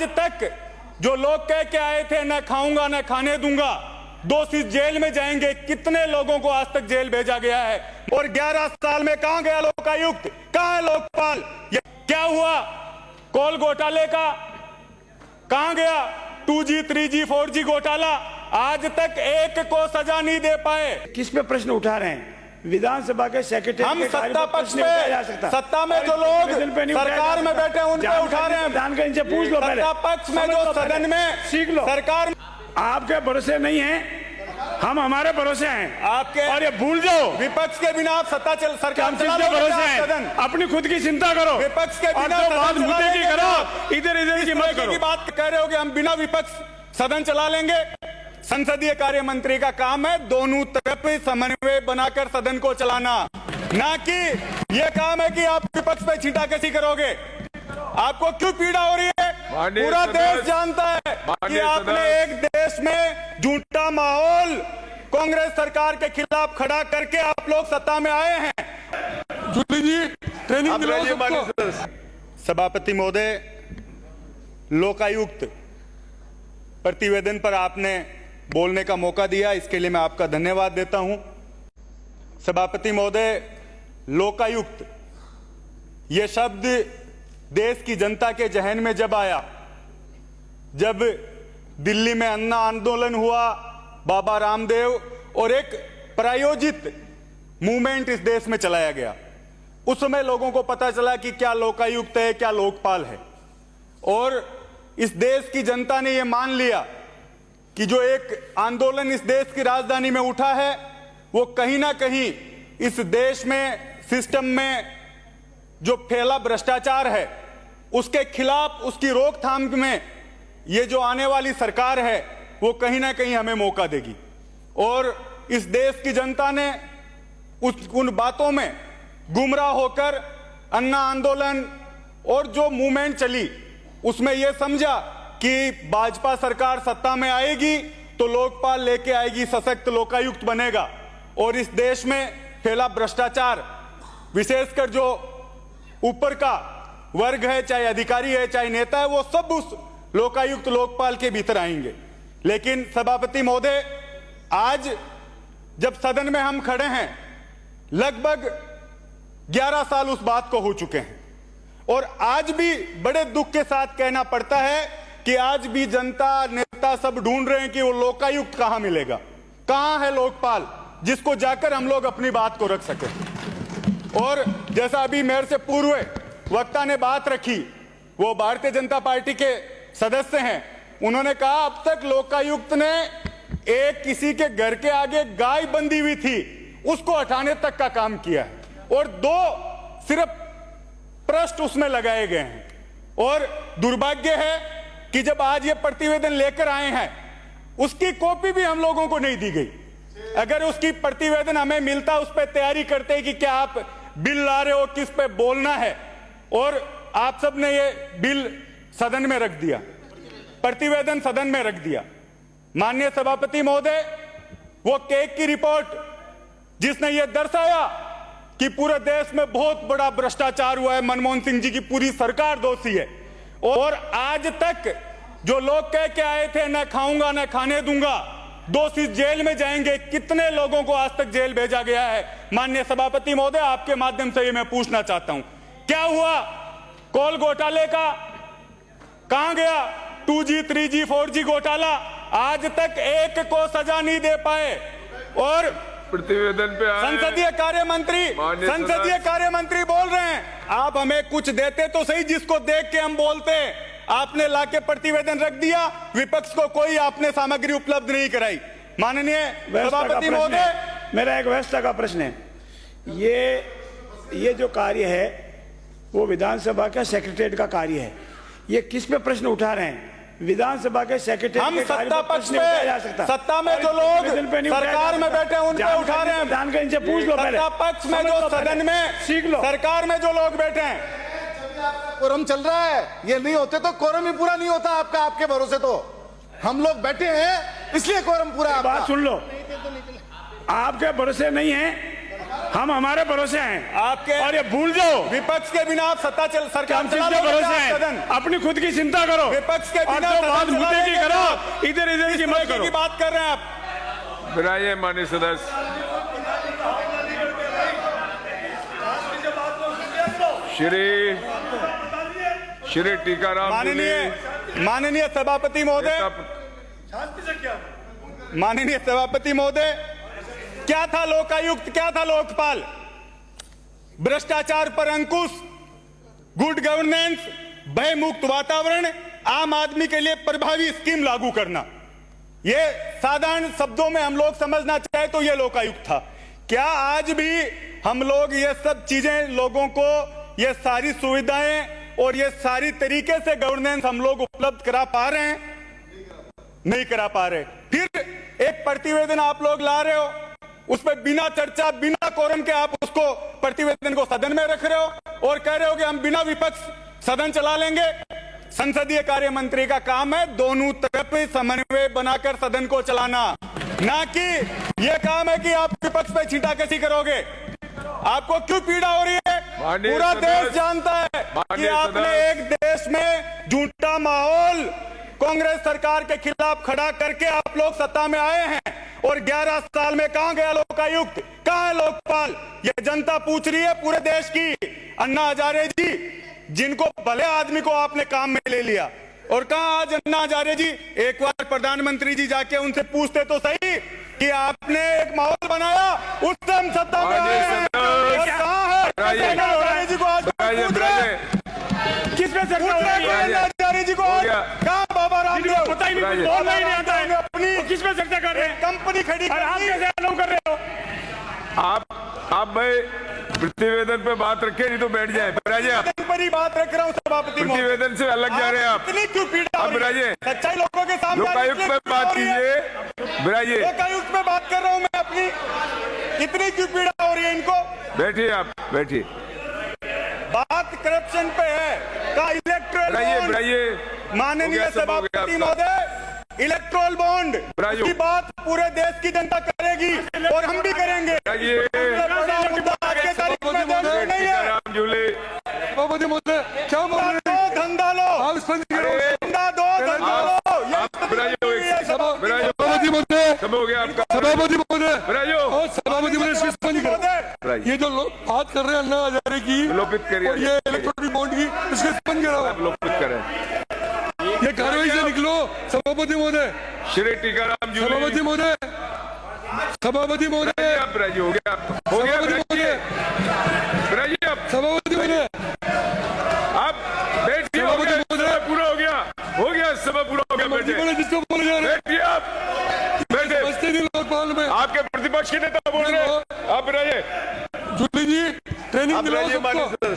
आज तक जो लोग कह के आए थे न खाऊंगा न खाने दूंगा, दोषी जेल में जाएंगे, कितने लोगों को आज तक जेल भेजा गया है। और 11 साल में कहां गया लोकायुक्त, कहां है लोकपाल? क्या हुआ कोल घोटाले का, कहां गया 2G 3G 4G घोटाला? आज तक एक को सजा नहीं दे पाए। किस पे प्रश्न उठा रहे हैं? विधानसभा के सेक्रेटरी हम सत्ता पक्ष पे, सत्ता में जो लोग सरकार में बैठे हैं उन पे उठा रहे हैं। जानकर इनसे पूछ लो पहले। सत्ता पक्ष में जो सदन में सीख लो। सरकार आपके भरोसे नहीं है, हम हमारे भरोसे हैं आपके, और ये भूल जाओ विपक्ष के बिना आप सत्ता चल सरकार चला किसके भरोसे हैं? सदन अपनी खुद की चिंता करो, विपक्ष के बिना बात मुद्दे की करो, इधर की मत करो। बात कह रहे हो कि हम बिना विपक्ष सदन चला लेंगे। संसदीय कार्य मंत्री का काम है दोनों तरफ समन्वय बनाकर सदन को चलाना, ना कि यह काम है कि आप विपक्ष पे छींटाकशी करोगे। आपको क्यों पीड़ा हो रही है? पूरा देश जानता है कि आपने एक देश में झूठा माहौल कांग्रेस सरकार के खिलाफ खड़ा करके आप लोग सत्ता में आए हैं। सभापति महोदय, लोकायुक्त प्रतिवेदन पर आपने बोलने का मौका दिया, इसके लिए मैं आपका धन्यवाद देता हूं। सभापति महोदय, लोकायुक्त यह शब्द देश की जनता के जहन में जब आया, जब दिल्ली में अन्ना आंदोलन हुआ, बाबा रामदेव और एक प्रायोजित मूवमेंट इस देश में चलाया गया, उस समय लोगों को पता चला कि क्या लोकायुक्त है, क्या लोकपाल है। और इस देश की जनता ने यह मान लिया कि जो एक आंदोलन इस देश की राजधानी में उठा है, वो कहीं ना कहीं इस देश में सिस्टम में जो फैला भ्रष्टाचार है उसके खिलाफ, उसकी रोकथाम में ये जो आने वाली सरकार है वो कहीं ना कहीं हमें मौका देगी। और इस देश की जनता ने उन बातों में गुमराह होकर अन्ना आंदोलन और जो मूवमेंट चली उसमें यह समझा कि भाजपा सरकार सत्ता में आएगी तो लोकपाल लेके आएगी, सशक्त लोकायुक्त बनेगा और इस देश में फैला भ्रष्टाचार, विशेषकर जो ऊपर का वर्ग है, चाहे अधिकारी है चाहे नेता है, वो सब उस लोकायुक्त लोकपाल के भीतर आएंगे। लेकिन सभापति महोदय, आज जब सदन में हम खड़े हैं, लगभग 11 साल उस बात को हो चुके हैं और आज भी बड़े दुख के साथ कहना पड़ता है कि आज भी जनता, नेता सब ढूंढ रहे हैं कि वो लोकायुक्त कहां मिलेगा, कहां है लोकपाल जिसको जाकर हम लोग अपनी बात को रख सके। और जैसा अभी मेयर से पूर्व वक्ता ने बात रखी, वो भारतीय जनता पार्टी के सदस्य हैं, उन्होंने कहा अब तक लोकायुक्त ने एक किसी के घर के आगे गाय बंधी हुई थी उसको हटाने तक का काम किया है और 2 सिर्फ पृष्ठ उसमें लगाए गए हैं। और दुर्भाग्य है कि जब आज ये प्रतिवेदन लेकर आए हैं उसकी कॉपी भी हम लोगों को नहीं दी गई। अगर उसकी प्रतिवेदन हमें मिलता, उस पर तैयारी करते कि क्या आप बिल ला रहे हो, किस पे बोलना है, और आप सब ने ये बिल सदन में रख दिया, प्रतिवेदन सदन में रख दिया। माननीय सभापति महोदय, वो केक की रिपोर्ट जिसने ये दर्शाया कि पूरे देश में बहुत बड़ा भ्रष्टाचार हुआ है, मनमोहन सिंह जी की पूरी सरकार दोषी है, और आज तक जो लोग कह के आए थे न खाऊंगा न खाने दूंगा, दोषी जेल में जाएंगे, कितने लोगों को आज तक जेल भेजा गया है। माननीय सभापति महोदय, आपके माध्यम से ये मैं पूछना चाहता हूं, क्या हुआ कोल घोटाले का, कहां गया 2G 3G 4G घोटाला? आज तक एक को सजा नहीं दे पाए। और प्रतिवेदन पे संसदीय कार्य मंत्री बोल रहे हैं आप हमें कुछ देते तो सही जिसको देख के हम बोलते। आपने लाके प्रतिवेदन रख दिया, विपक्ष को कोई आपने सामग्री उपलब्ध नहीं कराई। माननीय सभापति महोदय, मेरा एक व्यवस्था का प्रश्न है, ये जो कार्य है वो विधानसभा का सेक्रेटरीट का कार्य है, ये किस पे प्रश्न उठा रहे हैं? विधानसभा के सेक्रेटरी, हम सत्ता पक्ष पे, सत्ता में जो लोग सरकार में बैठे हैं उन पे उठा रहे हैं। जानकर इनसे पूछ लो पहले। सत्ता पक्ष में जो सदन में सीख लो, सरकार में जो लोग बैठे हैं, कोरम चल रहा है, ये नहीं होते तो कोरम ही पूरा नहीं होता आपका, आपके भरोसे तो हम लोग बैठे हैं इसलिए कोरम पूरा। बात सुन लो, आपके भरोसे नहीं है, हम हमारे भरोसे हैं आपके और ये भूल जाओ विपक्ष के बिना आप सत्ता कि सरकार हम चला किसके लोगे भरोसे आप सदन? हैं। अपनी खुद की चिंता करो विपक्ष के और बिना जो सदन बात चला मुद्दे की लेंगे करो, आप। इधर की किस मत तरीके करो। की बात कर रहे हैं आप? बनाइए माननीय सदस्य। श्री टीकाराम जूली, माननीय सभापति महोदय, माननीय सभापति महोदय, क्या था लोकायुक्त, क्या था लोकपाल? भ्रष्टाचार पर अंकुश, गुड गवर्नेंस, भयमुक्त वातावरण, आम आदमी के लिए प्रभावी स्कीम लागू करना। ये साधारण शब्दों में हम लोग समझना चाहे तो ये लोकायुक्त था। क्या आज भी हम लोग ये सब चीजें लोगों को, ये सारी सुविधाएं और ये सारी तरीके से गवर्नेंस हम लोग उपलब्ध करा पा रहे हैं? नहीं करा पा रहे। फिर एक प्रतिवेदन आप लोग ला रहे हो, उसमें बिना चर्चा, बिना कोरम के आप उसको प्रतिवेदन को सदन में रख रहे हो और कह रहे हो कि हम बिना विपक्ष सदन चला लेंगे। संसदीय कार्य मंत्री का काम है दोनों तरफ समन्वय बनाकर सदन को चलाना, ना कि यह काम है कि आप विपक्ष पे छींटाकशी करोगे। आपको क्यों पीड़ा हो रही है? माननीय पूरा सदस्य, देश जानता है कि माननीय आपने सदस्य, एक देश में झूठा माहौल कांग्रेस सरकार के खिलाफ खड़ा करके आप लोग सत्ता में आए हैं। और 11 साल में कहां गया लोकायुक्त, कहां है लोकपाल? ये जनता पूछ रही है पूरे देश की। अन्ना हजारे जी, जिनको भले आदमी को आपने काम में ले लिया, और कहां आज अन्ना हजारे जी? एक बार प्रधानमंत्री जी जाके उनसे पूछते तो सही कि आपने एक माहौल बनाया, उससे हम सत्ता में आए हैं। और कहां है अन्ना हजारे जी को आज पूछ रहे हैं? किस पे चर्चा हो पूछ रही रहे है? हैं अन्ना हजारे जी को आज? कहां बाबा रामदेव? पता ही नहीं, कुछ बोलना ही नहीं आता है। अपनी तो किस पे चर्चा कर रहे हैं कंपनी खड़ी और आप करनी। कैसे अलाउ कर रहे हो? आप भाई प्रतिवेदन पे बात रखे, नहीं तो बैठ जाए। बैठाइए आप, पर ही बात रख रहा हूँ सभापति महोदय। प्रतिवेदन से अलग जा रहे हैं आप। इतनी क्यों पीड़ा हो आप रही है? बैठाइए। सच्चाई लोगों के सामने लोकायुक्त इसलिए पे पीड़ा बात हो रही है। कीजिए, बैठाइए। लोकायुक्त पे बात कर रहा हूँ मैं अपनी। इतनी क्यों पीड़ा हो रही है इनको? बैठिए आप, बैठिए। बात करप्शन पे है, का इलेक्ट्रल बैठाइए, बॉन्ड। बैठाइए। माननीय हो गया, सब हो गया सभापति आपका। महोदय, इलेक्ट्रल बॉन्ड बैठाइए। की बात पूरे देश की जनता करेगी और हम भी करेंगे। बैठाइए। बड़ा मुद्दा आज के तारीख में देश में नहीं है। टीकाराम जूली, सभापति महोदय क्या बोल रहे हैं? दो धंधा लो, आप स्पंद करो। धंधा दो, धंधा लो। ये आप बैठाइए। सभापति महोदय, सब हो गया आपका। सभापति महोदय बैठाइए। और सभापति महोदय इसकी स्पंद करो। बैठाइए। ये जो लोग बात कर रहे हैं अन्ना हजारे की लोपित करिए। और ये इलेक्ट्रॉनिक बॉन्ड की, इसके स्पंद कराओ। लोपित करें। ये कार्रवाई से निकलो सभापति महोदय। श्री टीकाराम जूली, सभापति महोदय, सभापति महोदय, आप बैठाइए। हो गया, हो गया। सभापति महोदय, बैठाइए आप, सभापति महोदय, आप बैठिए। हो गया, समय पूरा हो गया, हो गया, समय पूरा हो गया। मर्जी बैठे, बोले जिसको बोले जा रहे हैं। बैठिए आप, बैठे। बचते नहीं लोकपाल में। आपके प्रतिपक्ष के नेता बोल रहे हैं, आप बैठाइए। जूली जी ट्रेनिंग आप दिलाओ बैठाइए माननीय सबको। सदस्य।